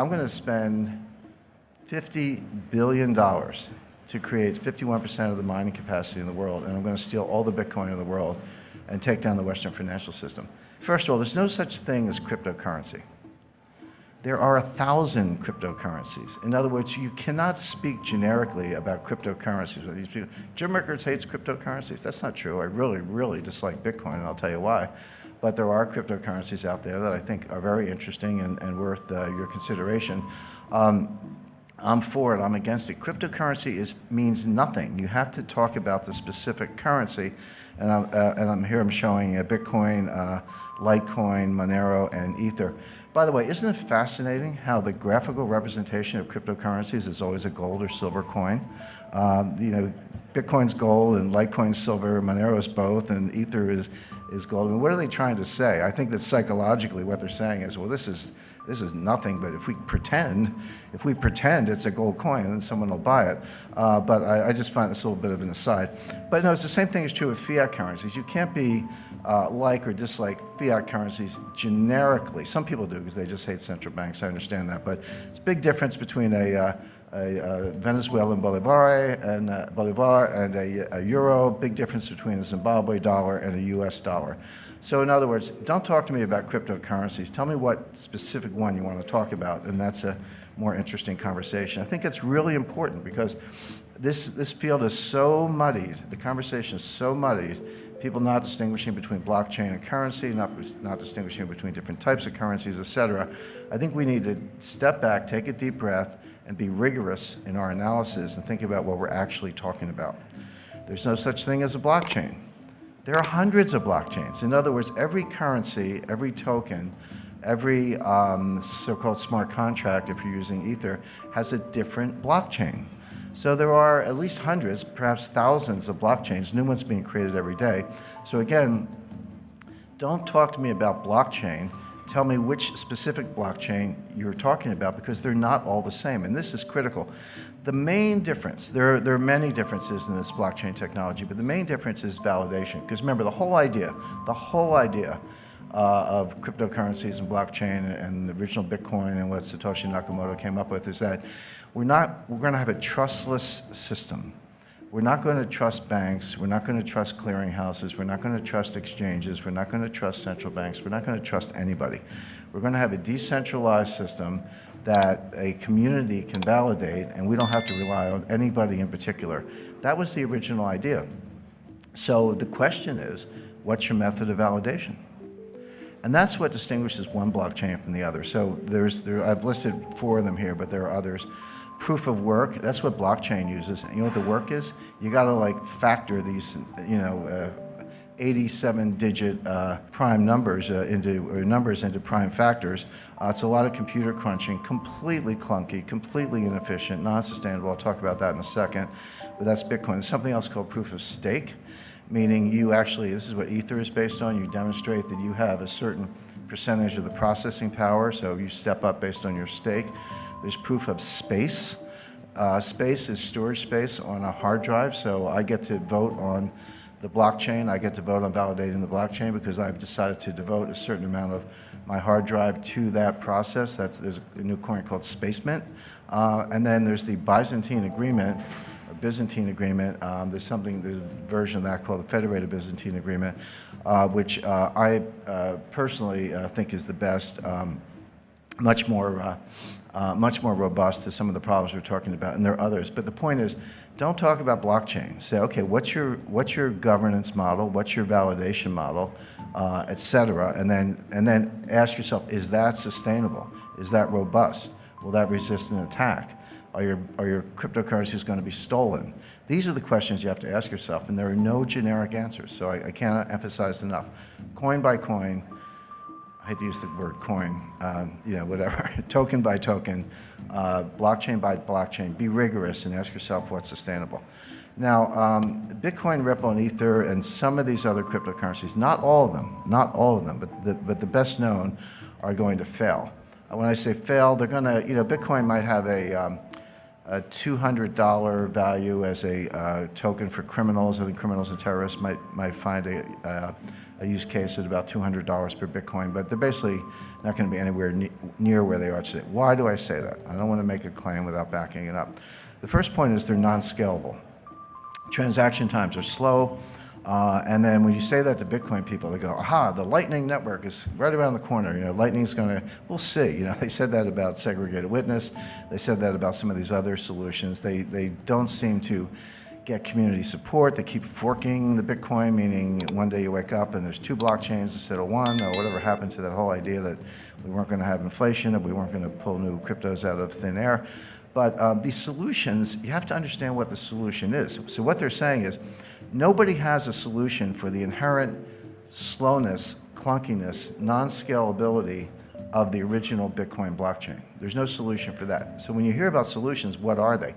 I'm going to spend $50 billion to create 51% of the mining capacity in the world, and I'm going to steal all the Bitcoin in the world and take down the Western financial system. First of all, there's no such thing as cryptocurrency. There are 1,000 cryptocurrencies. In other words, you cannot speak generically about cryptocurrencies. Jim Rickards hates cryptocurrencies. That's not true. I really, really dislike Bitcoin, and I'll tell you why. But there are cryptocurrencies out there that I think are very interesting and worth your consideration. I'm for it. I'm against it. Cryptocurrency means nothing. You have to talk about the specific currency. And I'm showing Bitcoin, Litecoin, Monero, and Ether. By the way, isn't it fascinating how the graphical representation of cryptocurrencies is always a gold or silver coin? Bitcoin's gold and Litecoin's silver, Monero's both, and Ether is gold. I mean, what are they trying to say? I think that psychologically what they're saying is, well, this is nothing, but if we pretend it's a gold coin, then someone will buy it. But I just find this a little bit of an aside. But no, it's the same thing is true with fiat currencies. You can't be like or dislike fiat currencies generically. Some people do because they just hate central banks. I understand that. But it's a big difference between a Venezuelan bolivar and a euro. Big difference between a Zimbabwe dollar and a US dollar. So in other words, don't talk to me about cryptocurrencies. Tell me what specific one you want to talk about, and that's a more interesting conversation. I think it's really important because this field is so muddied, the conversation is so muddied, people not distinguishing between blockchain and currency, not distinguishing between different types of currencies, et cetera. I think we need to step back, take a deep breath, and be rigorous in our analysis and think about what we're actually talking about. There's no such thing as a blockchain. There are hundreds of blockchains. In other words, every currency, every token, every so-called smart contract, if you're using Ether, has a different blockchain. So there are at least hundreds, perhaps thousands of blockchains, new ones being created every day. So again, don't talk to me about blockchain. Tell me which specific blockchain you're talking about, because they're not all the same, and this is critical. The main difference, there are many differences in this blockchain technology, but the main difference is validation. Because remember, the whole idea of cryptocurrencies and blockchain and the original Bitcoin and what Satoshi Nakamoto came up with is that we're going to have a trustless system. We're not going to trust banks. We're not going to trust clearinghouses. We're not going to trust exchanges. We're not going to trust central banks. We're not going to trust anybody. We're going to have a decentralized system that a community can validate, and we don't have to rely on anybody in particular. That was the original idea. So the question is, what's your method of validation? And that's what distinguishes one blockchain from the other. So I've listed 4 of them here, but there are others. Proof of work, that's what blockchain uses. And you know what the work is? You gotta factor these, 87-digit prime numbers into prime factors. It's a lot of computer crunching, completely clunky, completely inefficient, non-sustainable. I'll talk about that in a second, but that's Bitcoin. There's something else called proof of stake, meaning this is what Ether is based on. You demonstrate that you have a certain percentage of the processing power, so you step up based on your stake. There's proof of space. Space is storage space on a hard drive, so I get to vote on the blockchain. I get to vote on validating the blockchain because I've decided to devote a certain amount of my hard drive to that process. There's a new coin called Space Mint. And then there's the Byzantine Agreement, or Byzantine Agreement. There's a version of that called the Federated Byzantine Agreement, which I personally think is the best, much more robust to some of the problems we're talking about, and there are others. But the point is, don't talk about blockchain. Say, okay, what's your governance model? What's your validation model, et cetera? And then ask yourself, is that sustainable? Is that robust? Will that resist an attack? Are your cryptocurrencies going to be stolen? These are the questions you have to ask yourself, and there are no generic answers. So I cannot emphasize enough. Coin by coin. I hate to use the word coin, whatever, token by token, blockchain by blockchain. Be rigorous and ask yourself what's sustainable. Now, Bitcoin, Ripple, and Ether, and some of these other cryptocurrencies, not all of them, but the best known are going to fail. When I say fail, they're going to, Bitcoin might have a $200 value as a token for criminals. I think criminals and terrorists might find a a use case at about $200 per Bitcoin, but they're basically not going to be anywhere near where they are today. Why do I say that? I don't want to make a claim without backing it up. The first point is they're non-scalable. Transaction times are slow, and then when you say that to Bitcoin people, they go, aha, the Lightning Network is right around the corner. Lightning's going to, we'll see. They said that about segregated witness. They said that about some of these other solutions. They don't seem to get community support. They keep forking the Bitcoin, meaning one day you wake up and there's 2 blockchains instead of 1, or whatever happened to that whole idea that we weren't going to have inflation and we weren't going to pull new cryptos out of thin air. But these solutions, you have to understand what the solution is. So what they're saying is nobody has a solution for the inherent slowness, clunkiness, non-scalability of the original Bitcoin blockchain. There's no solution for that. So when you hear about solutions, what are they?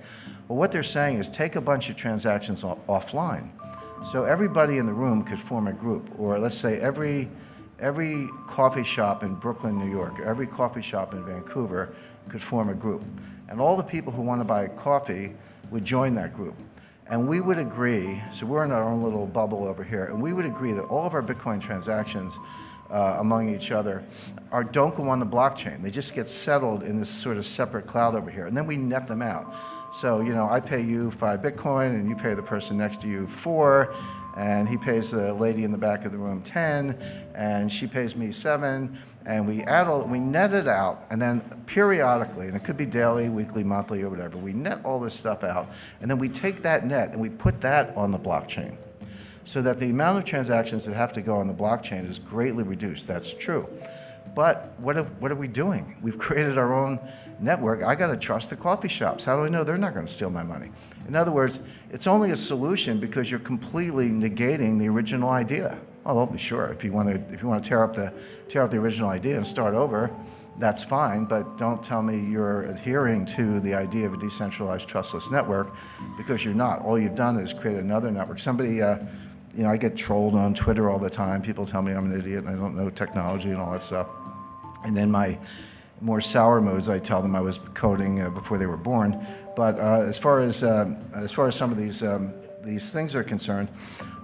Well, what they're saying is take a bunch of transactions offline. So everybody in the room could form a group, or let's say every coffee shop in Brooklyn, New York, every coffee shop in Vancouver could form a group. And all the people who want to buy coffee would join that group. And we would agree, so we're in our own little bubble over here, and we would agree that all of our Bitcoin transactions among each other don't go on the blockchain. They just get settled in this sort of separate cloud over here, and then we net them out. So, I pay you 5 Bitcoin, and you pay the person next to you 4, and he pays the lady in the back of the room 10, and she pays me 7, and we net it out, and then periodically, and it could be daily, weekly, monthly, or whatever, we net all this stuff out, and then we take that net and we put that on the blockchain, so that the amount of transactions that have to go on the blockchain is greatly reduced. That's true. But what are we doing? We've created our own network. I got to trust the coffee shops. How do I know they're not going to steal my money? In other words, it's only a solution because you're completely negating the original idea. Well, sure, if you want to tear up the original idea and start over, that's fine, but don't tell me you're adhering to the idea of a decentralized trustless network, because you're not. All you've done is create another network. Somebody, I get trolled on Twitter all the time. People tell me I'm an idiot and I don't know technology and all that stuff. And then my more sour moods, I tell them I was coding before they were born. But as far as some of these things are concerned,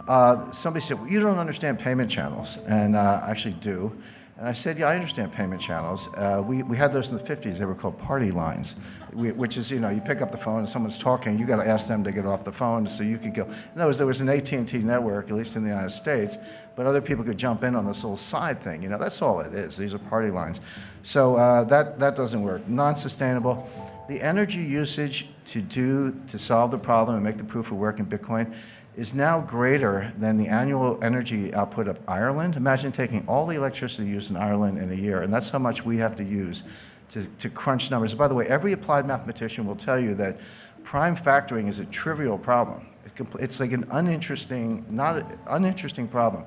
somebody said, well, you don't understand payment channels, and I actually do. And I said, yeah, I understand payment channels. We had those in the 50s. They were called party lines, which is, you pick up the phone and someone's talking. You got to ask them to get off the phone so you could go. In other words, there was an AT&T network, at least in the United States, but other people could jump in on this little side thing. That's all it is. These are party lines. So that doesn't work. Non-sustainable. The energy usage to solve the problem and make the proof of work in Bitcoin is now greater than the annual energy output of Ireland. Imagine taking all the electricity used in Ireland in a year, and that's how much we have to use to crunch numbers. By the way, every applied mathematician will tell you that prime factoring is a trivial problem. It's like an uninteresting problem.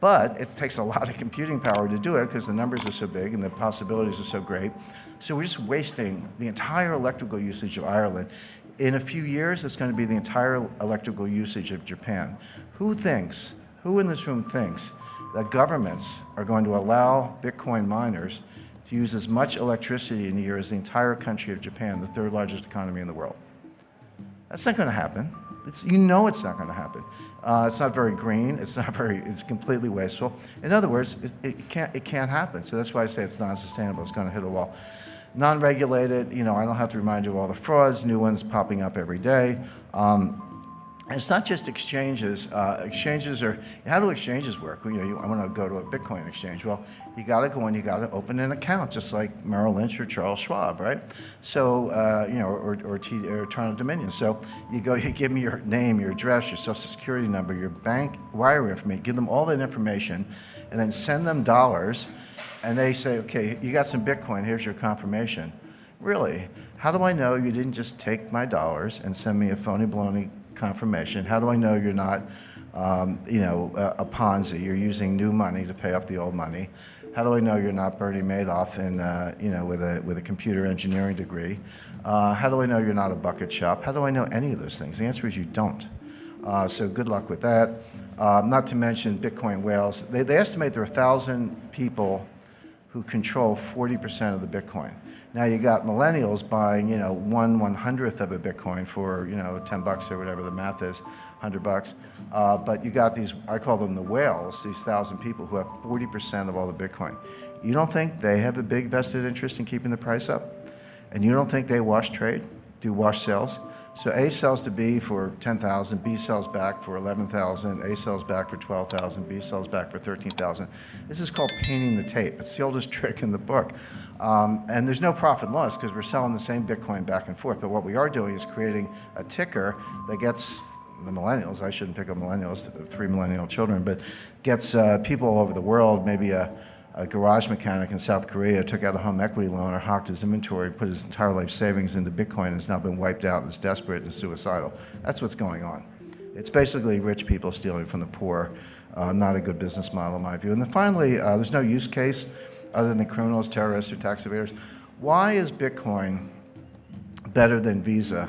But it takes a lot of computing power to do it because the numbers are so big and the possibilities are so great. So we're just wasting the entire electrical usage of Ireland. In a few years, it's going to be the entire electrical usage of Japan. Who in this room thinks that governments are going to allow Bitcoin miners to use as much electricity in a year as the entire country of Japan, the 3rd largest economy in the world? That's not going to happen. It's not going to happen. It's not very green. It's completely wasteful. In other words, it can't happen. So that's why I say it's non-sustainable. It's going to hit a wall. Non-regulated, I don't have to remind you of all the frauds, new ones popping up every day. It's not just exchanges. Exchanges are, how do exchanges work? I want to go to a Bitcoin exchange. Well, you got to go in, you got to open an account, just like Merrill Lynch or Charles Schwab, right? So, or Toronto Dominion. So you give me your name, your address, your social security number, your bank wire information, give them all that information, and then send them dollars. And they say, okay, you got some Bitcoin, here's your confirmation. Really? How do I know you didn't just take my dollars and send me a phony baloney confirmation? How do I know you're not, a Ponzi? You're using new money to pay off the old money. How do I know you're not Bernie Madoff with a computer engineering degree? How do I know you're not a bucket shop? How do I know any of those things? The answer is you don't. So good luck with that. Not to mention Bitcoin whales. They estimate there are 1,000 people who control 40% of the Bitcoin. Now you got millennials buying, 1/100th of a Bitcoin for, $10 or whatever the math is. $100. But you got these, I call them the whales, these 1,000 people who have 40% of all the Bitcoin. You don't think they have a big vested interest in keeping the price up? And you don't think they wash trade, do wash sales? So A sells to B for 10,000, B sells back for 11,000, A sells back for 12,000, B sells back for 13,000. This is called painting the tape. It's the oldest trick in the book. And there's no profit and loss because we're selling the same Bitcoin back and forth. But what we are doing is creating a ticker that gets the millennials, I shouldn't pick up millennials, 3 millennial children, but gets people all over the world, maybe a garage mechanic in South Korea took out a home equity loan or hawked his inventory, put his entire life savings into Bitcoin, and has now been wiped out and is desperate and suicidal. That's what's going on. It's basically rich people stealing from the poor. Not a good business model, in my view. And then finally, there's no use case other than criminals, terrorists, or tax evaders. Why is Bitcoin better than Visa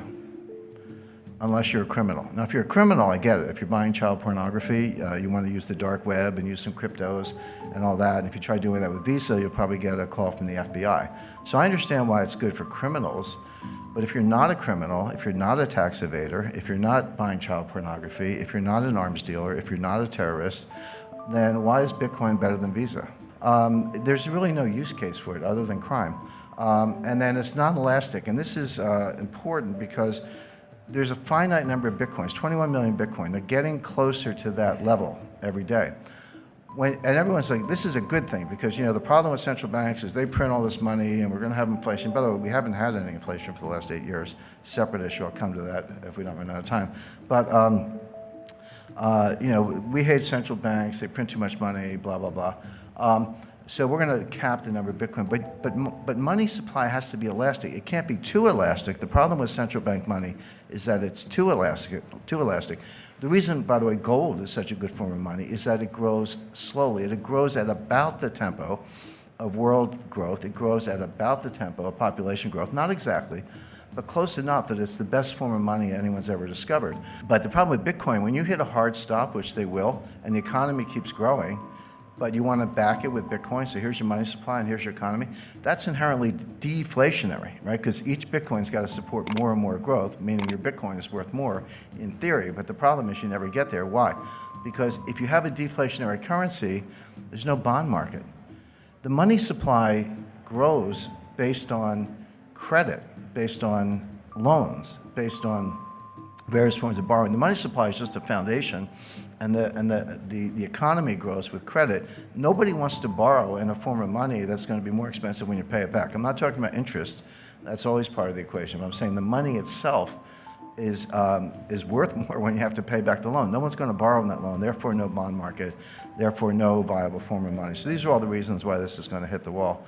unless you're a criminal? Now, if you're a criminal, I get it. If you're buying child pornography, you want to use the dark web and use some cryptos and all that. And if you try doing that with Visa, you'll probably get a call from the FBI. So I understand why it's good for criminals. But if you're not a criminal, if you're not a tax evader, if you're not buying child pornography, if you're not an arms dealer, if you're not a terrorist, then why is Bitcoin better than Visa? There's really no use case for it other than crime. And then it's not elastic. And this is important because there's a finite number of Bitcoins, 21 million Bitcoin. They're getting closer to that level every day. And everyone's like, this is a good thing because, you know, the problem with central banks is they print all this money and we're going to have inflation. By the way, we haven't had any inflation for the last 8 years. Separate issue. I'll come to that if we don't run out of time. But, you know, we hate central banks. They print too much money, blah, blah, blah. So we're going to cap the number of Bitcoin. But money supply has to be elastic. It can't be too elastic. The problem with central bank money is that it's too elastic. The reason, by the way, gold is such a good form of money is that it grows slowly. It grows at about the tempo of world growth. It grows at about the tempo of population growth. Not exactly, but close enough that it's the best form of money anyone's ever discovered. But the problem with Bitcoin, when you hit a hard stop, which they will, and the economy keeps growing, but you want to back it with Bitcoin, so here's your money supply and here's your economy, that's inherently deflationary, right? Because each Bitcoin's got to support more and more growth, meaning your Bitcoin is worth more in theory, but the problem is you never get there. Why? Because if you have a deflationary currency, there's no bond market. The money supply grows based on credit, based on loans, based on various forms of borrowing. The money supply is just a foundation, and the economy grows with credit. Nobody wants to borrow in a form of money that's going to be more expensive when you pay it back. I'm not talking about interest. That's always part of the equation. But I'm saying the money itself is worth more when you have to pay back the loan. No one's going to borrow on that loan, therefore no bond market, therefore no viable form of money. So these are all the reasons why this is going to hit the wall.